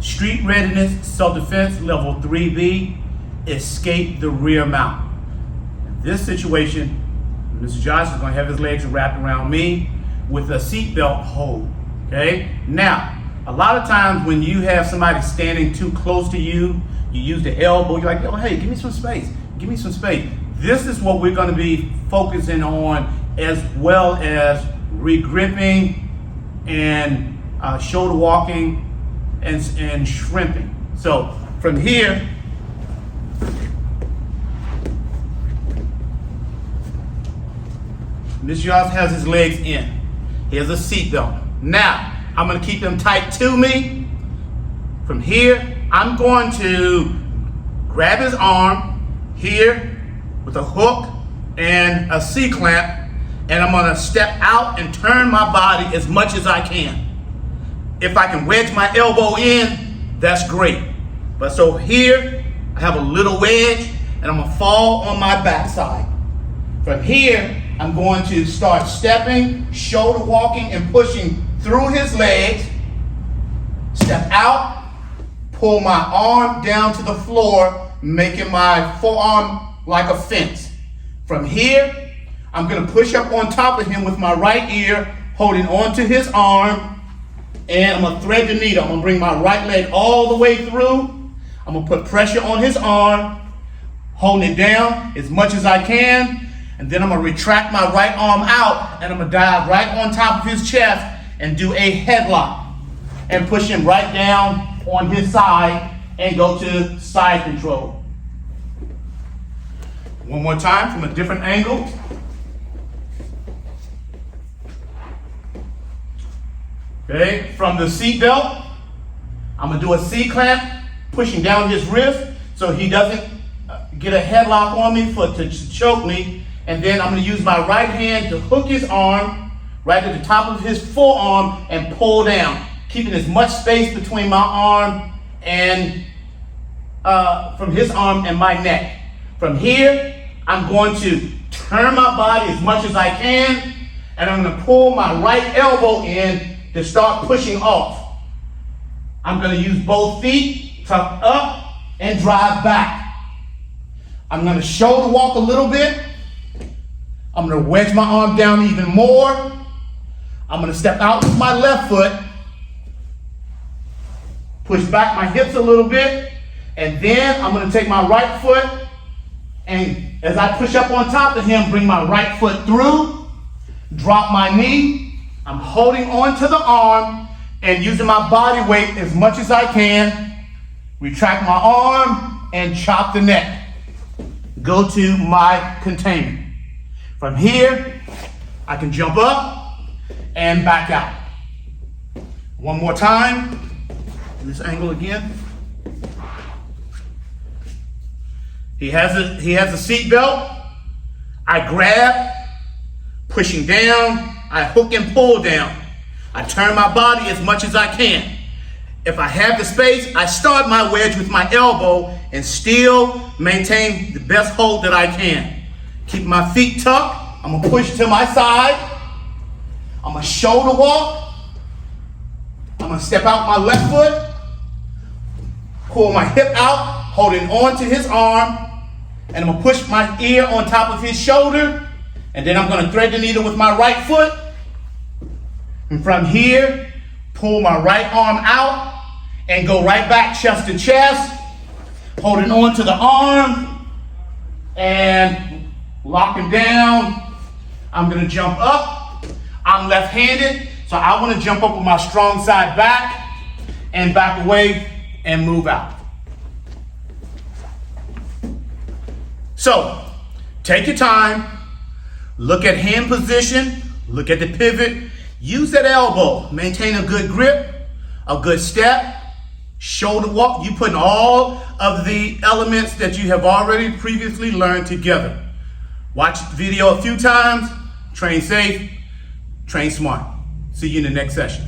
Street Readiness, Self-Defense, Level 3B, Escape the Rear Mount. In this situation, Mr. Josh is going to have his legs wrapped around me with a seatbelt hold, okay? Now, a lot of times when you have somebody standing too close to you, you use the elbow, you're like, oh, hey, give me some space, give me some space. This is what we're going to be focusing on, as well as re-gripping and shoulder walking and shrimping. So from here, Mr. Josh has his legs in. He has a seatbelt. Now, I'm going to keep them tight to me. From here, I'm going to grab his arm here with a hook and a C-clamp, and I'm going to step out and turn my body as much as I can. If I can wedge my elbow in, that's great. But so here, I have a little wedge, and I'm going to fall on my backside. From here, I'm going to start stepping, shoulder walking, and pushing through his legs. Step out, pull my arm down to the floor, making my forearm like a fence. From here, I'm going to push up on top of him with my right ear, holding onto his arm, and I'm going to thread the needle. I'm going to bring my right leg all the way through. I'm going to put pressure on his arm, holding it down as much as I can, and then I'm going to retract my right arm out, and I'm going to dive right on top of his chest and do a headlock and push him right down on his side and go to side control. One more time from a different angle. Okay, from the seat belt, I'm going to do a C-clamp, pushing down his wrist so he doesn't get a headlock on me to choke me. And then I'm going to use my right hand to hook his arm right at the top of his forearm and pull down, keeping as much space between my arm and from his arm and my neck. From here, I'm going to turn my body as much as I can, and I'm going to pull my right elbow in to start pushing off. I'm going to use both feet, tuck up and drive back. I'm going to shoulder walk a little bit. I'm going to wedge my arm down even more. I'm going to step out with my left foot, push back my hips a little bit, and then I'm going to take my right foot, and as I push up on top of him, bring my right foot through, drop my knee. I'm holding on to the arm and using my body weight as much as I can. Retract my arm and chop the neck. Go to my containment. From here, I can jump up and back out. One more time. This angle again. He has a seat belt. I grab, pushing down. I hook and pull down. I turn my body as much as I can. If I have the space, I start my wedge with my elbow and still maintain the best hold that I can. Keep my feet tucked. I'm going to push to my side. I'm going to shoulder walk. I'm going to step out my left foot. Pull my hip out, holding on to his arm. And I'm going to push my ear on top of his shoulder. And then I'm going to thread the needle with my right foot. And from here, pull my right arm out and go right back chest to chest, holding on to the arm and locking down. I'm going to jump up. I'm left-handed, so I want to jump up with my strong side back and back away and move out. So, take your time. Look at hand position. Look at the pivot. Use that elbow. Maintain a good grip, a good step, shoulder walk. You putting all of the elements that you have already previously learned together. Watch the video a few times. Train safe, train smart. See you in the next session.